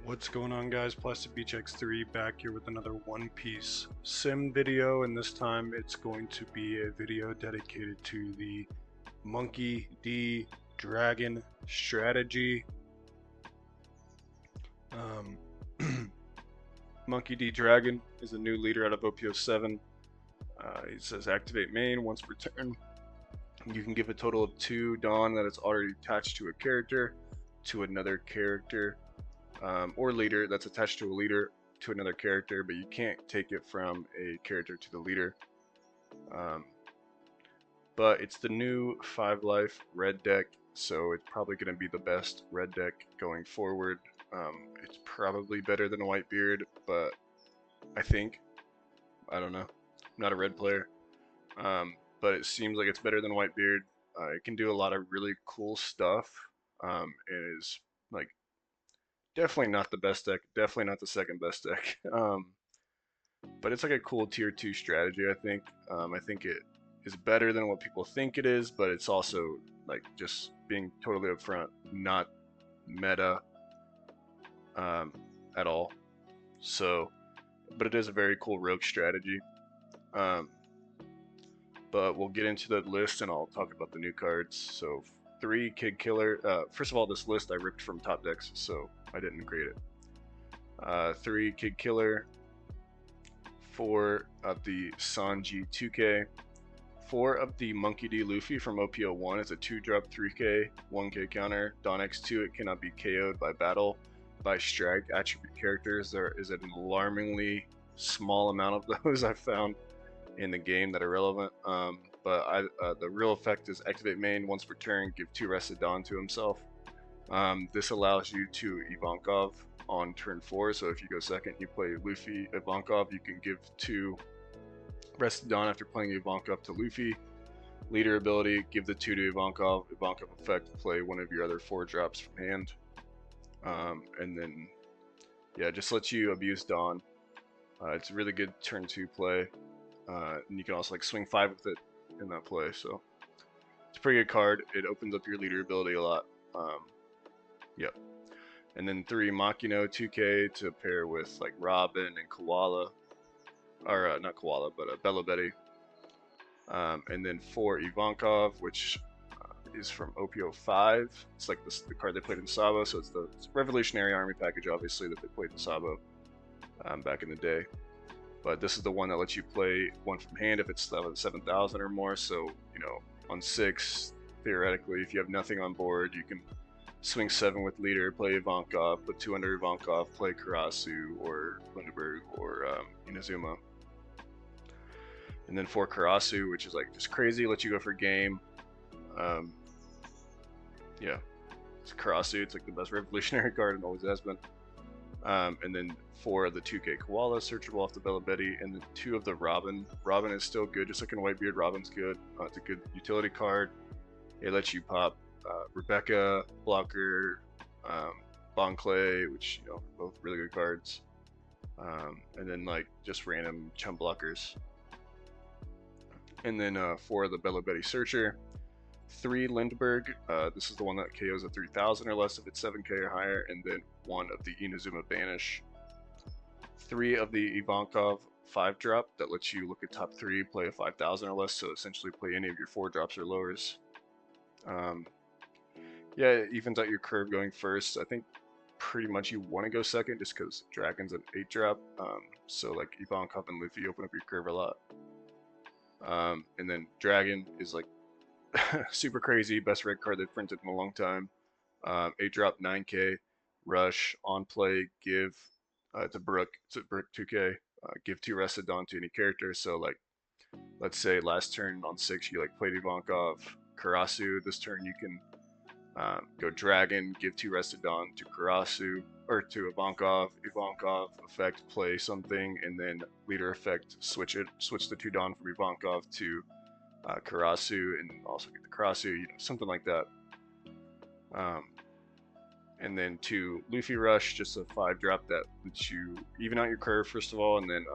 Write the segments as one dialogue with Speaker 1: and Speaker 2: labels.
Speaker 1: What's going on, guys? Plastic Beach X3 back here with another One Piece sim video, and this time it's going to be a video dedicated to the Monkey D Dragon strategy. Monkey D Dragon is a new leader out of OP07. It says activate main once per turn. You can give a total of 2 Dawn that is already attached to a character to another character. Or leader that's attached to a leader to another character, but you can't take it from a character to the leader. But it's the new 5 life red deck, so it's probably going to be the best red deck going forward. It's probably better than Whitebeard, but I don't know. I'm not a red player, but it seems like it's better than Whitebeard. It can do a lot of really cool stuff. It is like definitely not the best deck, definitely not the second best deck. But it's like a cool tier 2 strategy, I think. I think it is better than what people think it is, but it's also, like, just being totally upfront, not meta at all. So, but it is a very cool rogue strategy. But we'll get into the list and I'll talk about the new cards. So 3 Kid Killer. First of all, this list I ripped from Top Decks, so I didn't create it. 3 Kid Killer, 4 of the Sanji 2K, 4 of the Monkey D Luffy from OP01. It's a 2-drop 3K, 1K counter. Dawn X2, it cannot be KO'd by battle by strike attribute characters. There is an alarmingly small amount of those I've found in the game that are relevant. But the real effect is activate main once per turn, give 2 rested Dawn to himself. This allows you to Ivankov on turn 4, so if you go second, you play Luffy Ivankov, you can give 2 rested Dawn after playing Ivankov to Luffy. Leader ability, give the 2 to Ivankov. Ivankov effect, play one of your other 4 drops from hand. And then, yeah, just lets you abuse Dawn. It's a really good turn 2 play. And you can also like swing 5 with it in that play, so it's a pretty good card. It opens up your leader ability a lot. Yep. And then 3 Makino 2K to pair with like Robin and Koala, or not Koala, but Bella Betty. And then 4 Ivankov, which is from OP05. It's like the card they played in Sabo, so it's the Revolutionary Army package, obviously, that they played in Sabo back in the day. But this is the one that lets you play 1 from hand if it's 7,000 or more. So, you know, on 6, theoretically, if you have nothing on board, you can swing 7 with leader, play Ivankov, put 2 under Ivankov, play Karasu or Lindenberg or Inazuma. And then 4 Karasu, which is like just crazy, lets you go for game. Yeah, it's Karasu, it's like the best revolutionary card and always has been. And then 4 of the 2K Koala, searchable off the Bella Betty, and then 2 of the Robin. Robin is still good, just like in Whitebeard, Robin's good. It's a good utility card. It lets you pop Rebecca, Blocker, Bon Clay, which, you know, both really good cards. And then like just random chum blockers. And then 4 of the Bella Betty Searcher. 3 Lindbergh, this is the one that KOs at 3,000 or less if it's 7K or higher, and then 1 of the Inazuma Banish. 3 of the Ivankov 5-drop that lets you look at top 3, play a 5,000 or less, so essentially play any of your 4-drops or lowers. Yeah, it evens out your curve going first. I think pretty much you want to go second just because Dragon's an 8-drop, so like Ivankov and Luffy open up your curve a lot. And then Dragon is like super crazy, best red card they've printed in a long time. 8-drop 9K, rush, on play, give to Brook 2K, give 2 rested Dawn to any character. So like, let's say last turn on 6 you like played Ivankov, Karasu. This turn you can go Dragon, give 2 rested Dawn to Karasu or to Ivankov. Ivankov effect, play something, and then leader effect, switch the 2 Dawn from Ivankov to Karasu, and also get the Karasu, you know, something like that. And then 2 Luffy Rush, just a 5-drop that lets you even out your curve first of all, and then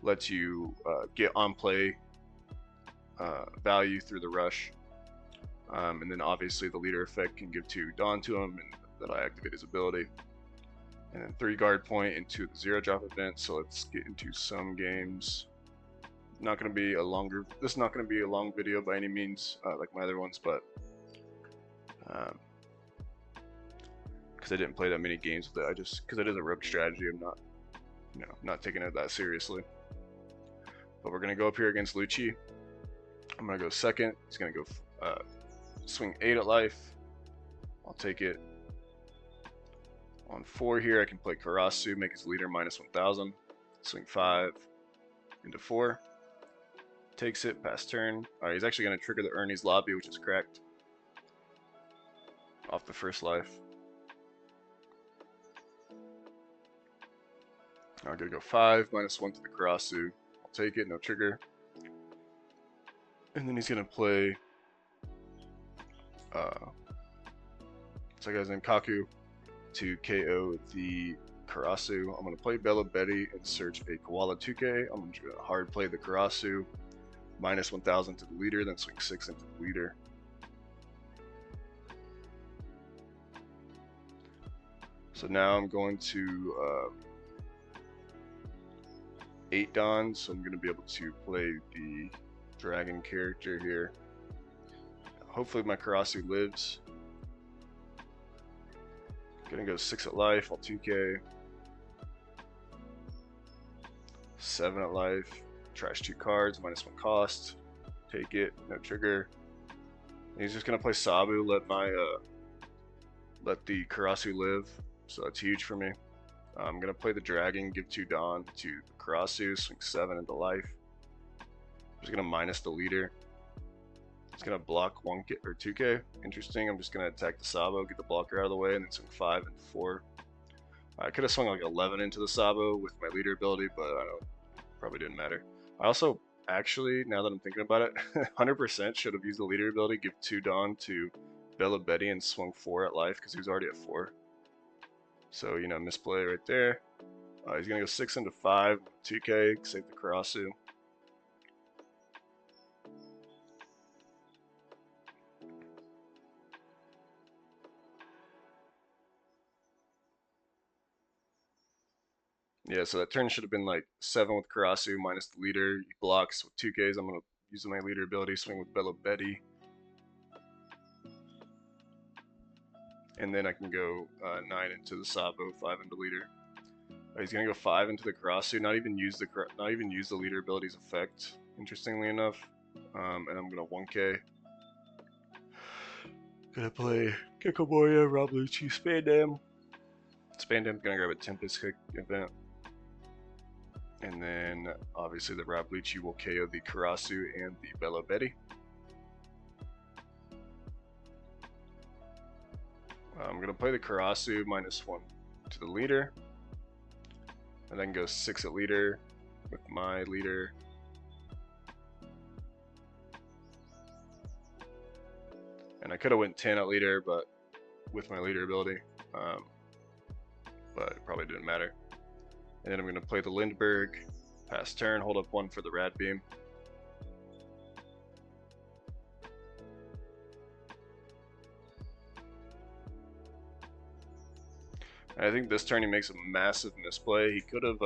Speaker 1: lets you get on play value through the rush. And then obviously the leader effect can give 2 Dawn to him, and that I activate his ability. and then 3 guard point into the 0-drop event. So let's get into some games. Not going to be a longer. This is not going to be a long video by any means, like my other ones, but because I didn't play that many games with it, because it is a rogue strategy, I'm not, not taking it that seriously. But we're going to go up here against Lucci. I'm going to go second. He's going to go swing 8 at life. I'll take it. On 4 here, I can play Karasu, make his leader -1000. Swing 5 into 4. Takes it, pass turn. Alright, he's actually going to trigger the Ernie's Lobby, which is cracked. Off the first life. I'm going to go 5, -1 to the Karasu. I'll take it, no trigger. And then he's going to play what's that guy's name? Kaku to KO the Karasu. I'm going to play Bella Betty and search a Koala 2K. I'm going to hard play the Karasu, -1000 to the leader, then swing 6 into the leader. So now I'm going to 8 Don, so I'm going to be able to play the dragon character here. Hopefully my Karasu lives. Gonna go 6 at life, I'll 2K. 7 at life, trash 2 cards, -1 cost. Take it, no trigger. And he's just gonna play Sabu, let the Karasu live. So that's huge for me. I'm gonna play the dragon, give 2 Dawn to the Karasu, swing 7 into life. I'm just gonna minus the leader. It's gonna block 1K or 2K. Interesting. I'm just gonna attack the Sabo, get the blocker out of the way, and then swing 5 and 4. I could have swung like 11 into the Sabo with my leader ability, but I don't. Probably didn't matter. I also actually, now that I'm thinking about it, 100% should have used the leader ability, give 2 Dawn to Bella Betty, and swung 4 at life because he was already at 4. So misplay right there. He's gonna go 6 into 5, 2K, save the Karasu. Yeah, so that turn should have been like 7 with Karasu minus the leader. He blocks with 2Ks. I'm going to use my leader ability, swing with Bella Betty. And then I can go 9 into the Sabo, 5 into leader. He's going to go 5 into the Karasu, not even use the leader ability's effect, interestingly enough. And I'm going to 1K. Gonna play Kikoboya, Rob Lucci, Spandam. Spandam's gonna grab a Tempest Kick event. And then obviously the Rob Lucci will KO the Karasu and the Bella Betty. I'm gonna play the Karasu -1 to the leader. And then go 6 at leader with my leader. And I could have went 10 at leader, but with my leader ability, but it probably didn't matter. And then I'm going to play the Lindbergh, pass turn, hold up 1 for the Rad Beam. And I think this turn he makes a massive misplay. He could have,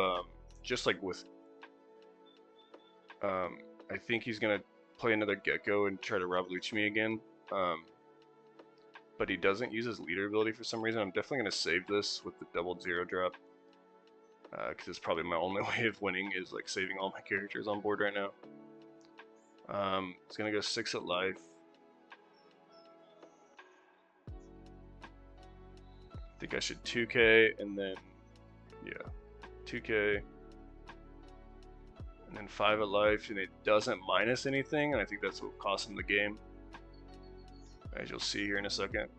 Speaker 1: just like with, I think he's going to play another Gecko and try to Rob Lucci me again. But he doesn't use his leader ability for some reason. I'm definitely going to save this with the double 0-drop. Because it's probably my only way of winning is like saving all my characters on board right now. It's going to go 6 at life. I think I should 2K and then, yeah, 2K. And then 5 at life, and it doesn't minus anything, and I think that's what cost him the game. As you'll see here in a second.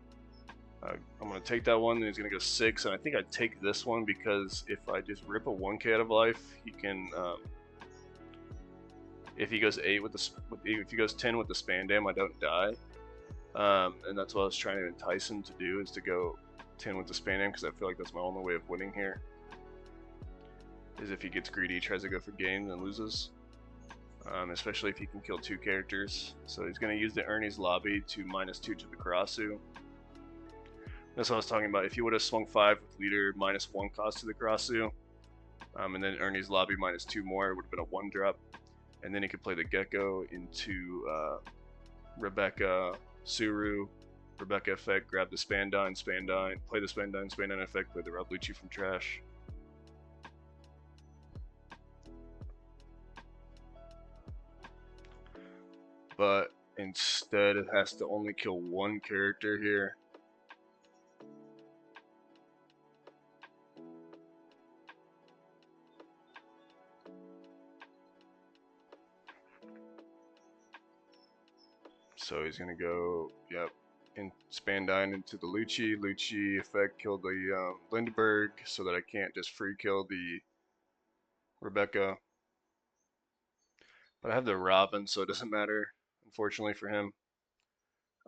Speaker 1: I'm going to take that one, then he's going to go 6, and I think I'd take this one because if I just rip a 1K out of life, he can, if he goes 8 with the, if he goes 10 with the Spandam, I don't die. And that's what I was trying to entice him to do, is to go 10 with the Spandam, because I feel like that's my only way of winning here. Is if he gets greedy, tries to go for games and loses. Especially if he can kill 2 characters. So he's going to use the Ernie's Lobby to -2 to the Karasu. That's what I was talking about. If you would have swung 5 with leader -1 cost to the Karasu, and then Ernie's lobby -2 more, it would have been a 1-drop. And then he could play the Gecko into Rebecca, Suru, Rebecca effect, grab the Spandine, play the Spandine effect, play the Rob Lucci from trash. But instead it has to only kill 1 character here. So he's gonna go, yep, in Spandine into the Lucci. Lucci effect killed the Lindbergh so that I can't just free kill the Rebecca. But I have the Robin, so it doesn't matter, unfortunately for him.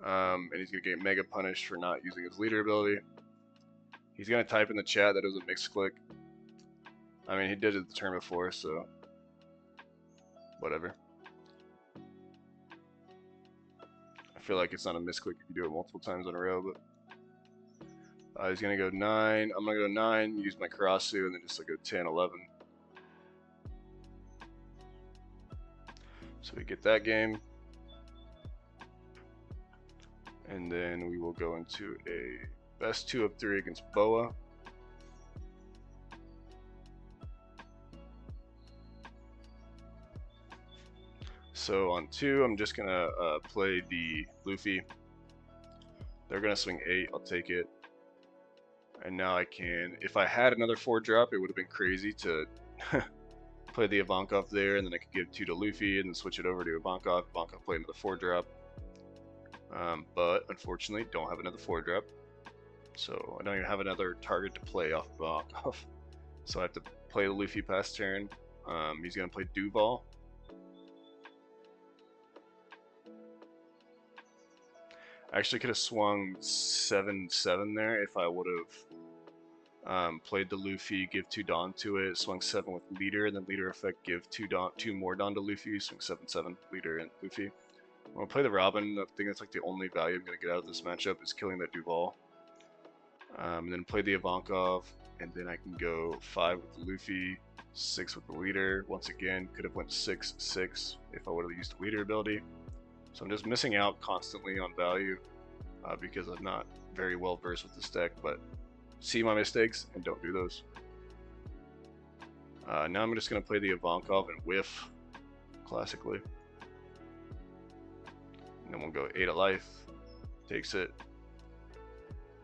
Speaker 1: And he's gonna get mega punished for not using his leader ability. He's gonna type in the chat that it was a mixed click. I mean, he did it the turn before, so whatever. I feel like it's not a misclick if you do it multiple times in a row, but he's gonna go 9. I'm gonna go 9, use my Karasu, and then just like go 10, 11. So we get that game, and then we will go into a best 2 of 3 against Boa. So on 2, I'm just gonna play the Luffy. They're gonna swing 8. I'll take it. And now I can, if I had another 4-drop, it would have been crazy to play the Ivankov there, and then I could give 2 to Luffy, and then switch it over to Ivankov. Ivankov play another 4-drop. But unfortunately, don't have another 4-drop. So I don't even have another target to play off Ivankov. So I have to play the Luffy past turn. He's gonna play Duval. I actually could have swung 7/7 there if I would have played the Luffy, give 2 Dawn to it, swung 7 with leader, and then leader effect, give 2 more Dawn to Luffy, swing 7/7, leader and Luffy. I'm gonna play the Robin. I think that's like the only value I'm gonna get out of this matchup is killing that Duval. And then play the Ivankov, and then I can go 5 with the Luffy, 6 with the leader. Once again, could have went 6/6 if I would have used the leader ability. So I'm just missing out constantly on value because I'm not very well versed with this deck, but see my mistakes and don't do those. Now I'm just going to play the Ivankov and whiff, classically. And then we'll go 8 of life, takes it.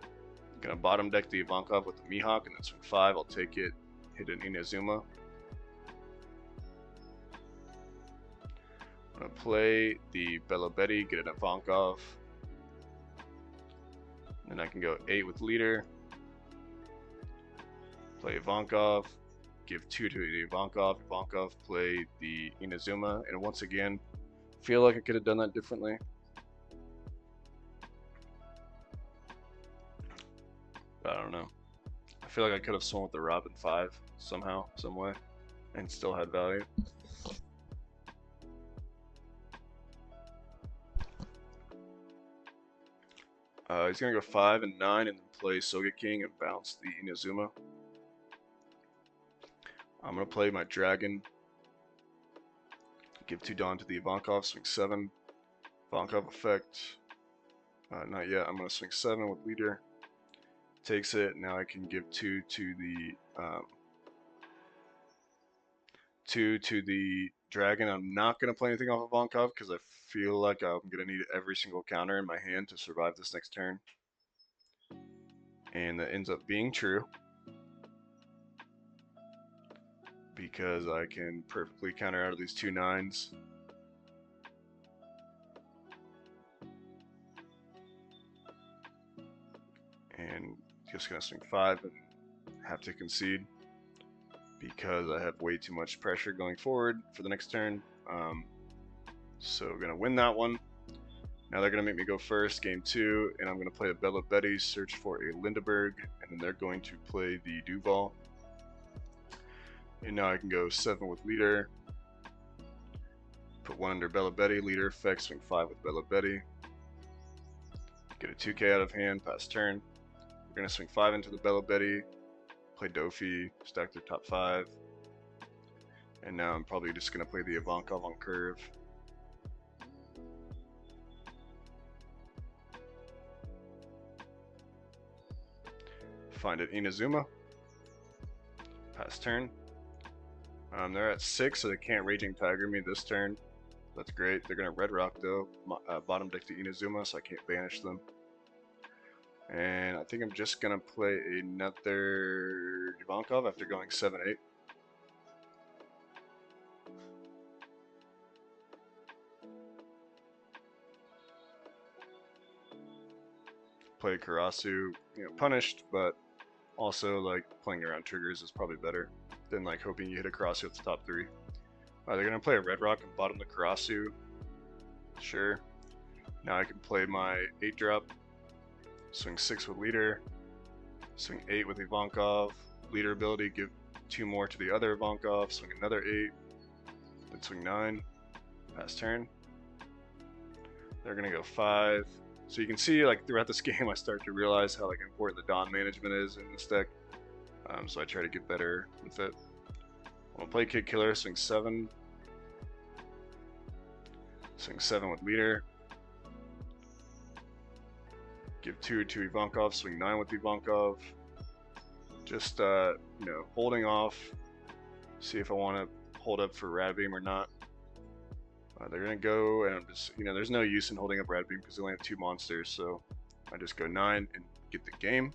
Speaker 1: I'm going to bottom deck the Ivankov with the Mihawk and then swing 5, I'll take it, hit an Inazuma. I'm going to play the Bella Betty, get an Ivankov. Then I can go 8 with leader. Play Ivankov, give 2 to the Ivankov. Ivankov, play the Inazuma. And once again, feel like I could have done that differently. But I don't know. I feel like I could have swung with the Robin 5 somehow, some way, and still had value. He's going to go 5 and 9 and then play Sogeking and bounce the Inazuma. I'm going to play my Dragon. Give 2 Dawn to the Ivankov, swing 7. Ivankov effect. Not yet. I'm going to swing 7 with leader. Takes it. Now I can give 2 to the Dragon. I'm not going to play anything off of Ivankov because I feel like I'm going to need every single counter in my hand to survive this next turn. And that ends up being true, because I can perfectly counter out of these 2 9s. And just gonna swing 5 and have to concede because I have way too much pressure going forward for the next turn. So we're gonna win that one. Now they're gonna make me go first, game 2, and I'm gonna play a Bella Betty, search for a Lindbergh, and then they're going to play the Duval. And now I can go 7 with leader, put 1 under Bella Betty, leader effect, swing 5 with Bella Betty, get a 2k out of hand, pass turn. we're gonna swing 5 into the Bello Betty, play Doffy, stack their top 5, and now I'm probably just gonna play the Ivankov on curve. Find it Inazuma. Pass turn. They're at 6, so they can't Raging Tiger me this turn. That's great. They're gonna Red Rock though. Bottom deck to Inazuma, so I can't banish them. And I think I'm just gonna play another Ivankov after going 7-8. Play Karasu, punished, but also like playing around triggers is probably better than like hoping you hit a Karasu at the top 3. They're gonna play a Red Rock and bottom the Karasu. Sure. Now I can play my 8-drop, swing 6 with leader, swing 8 with Ivankov, leader ability, give 2 more to the other Ivankov, swing another 8, then swing 9, pass turn. They're gonna go 5. So you can see like throughout this game I start to realize how like important the Dawn management is in this deck. So I try to get better with it. I'm gonna play Kid Killer, swing 7. Swing 7 with leader. Give 2 to Ivankov, swing 9 with Ivankov. Just holding off. See if I want to hold up for Rad Beam or not. They're gonna go, and I'm just, there's no use in holding up Rad Beam because they only have 2 monsters, so I just go 9 and get the game.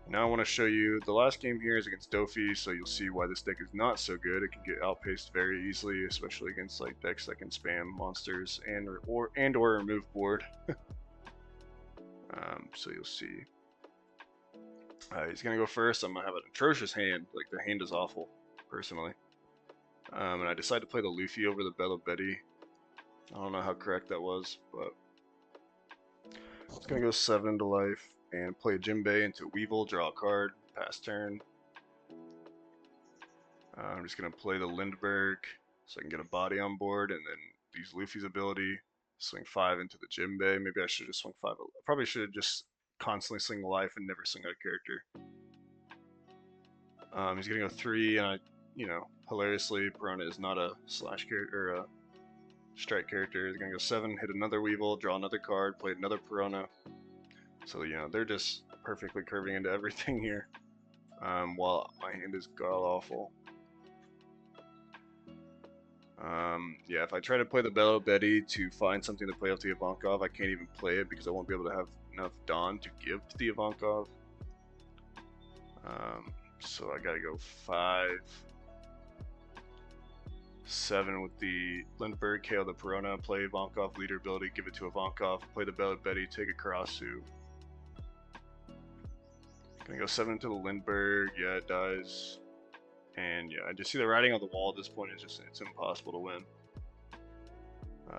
Speaker 1: Now I want to show you the last game here is against Doffy, so you'll see why this deck is not so good. It can get outpaced very easily, especially against like decks that can spam monsters and or remove board. So you'll see. He's gonna go first. I'm gonna have an atrocious hand. Like the hand is awful, personally. And I decided to play the Luffy over the Bello Betty. I don't know how correct that was, but it's gonna go 7 to life and play a Jinbei into Weevil, draw a card, pass turn. I'm just gonna play the Lindbergh so I can get a body on board, and then use Luffy's ability, swing 5 into the Jinbei. Maybe I should have just swung 5. I probably should have just constantly swing life and never swing out a character. He's gonna go 3, and hilariously, Perona is not a slash character or a strike character. He's gonna go 7, hit another Weevil, draw another card, play another Perona. So they're just perfectly curving into everything here. While my hand is god awful. Yeah, if I try to play the Bello Betty to find something to play off the Ivankov, I can't even play it because I won't be able to have enough Dawn to give to the Ivankov. So I gotta go 5, 7 with the Lindbergh, KO the Perona, play Ivankov, leader ability, give it to Ivankov, play the Bello Betty, take a Karasu. Gonna go 7 into the Lindbergh, yeah, it dies. And yeah, I just see the writing on the wall at this point. It's impossible to win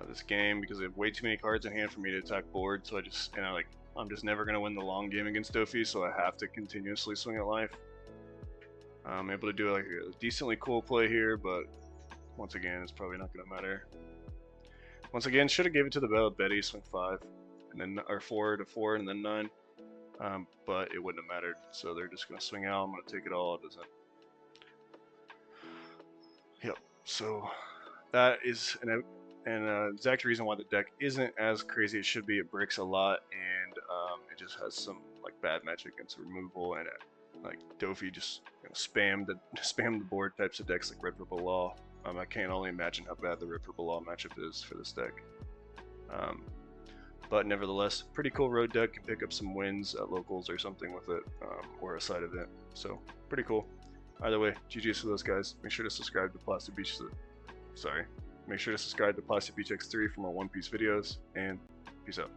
Speaker 1: this game because I have way too many cards in hand for me to attack board. So I'm just never gonna win the long game against Doffy, so I have to continuously swing at life. I'm able to do like a decently cool play here, but once again, it's probably not gonna matter. Once again, should have gave it to the Bello Betty, swing 5, and then 4 to 4, and then 9. But it wouldn't have mattered, so they're just gonna swing out. I'm gonna take it all. It doesn't. Yep. So that is an exact reason why the deck isn't as crazy as it should be. It breaks a lot, and it just has some like bad magic against removal, and like Doffy just spam the board types of decks like Red Purple Law. I can't only imagine how bad the Red Purple Law matchup is for this deck. But nevertheless, pretty cool road deck. Can pick up some wins at locals or something with it, or a side event. So pretty cool. Either way, GG's for those guys. Make sure to subscribe to Plastic Beach. Make sure to subscribe to Plastic Beach X3 for more One Piece videos, and peace out.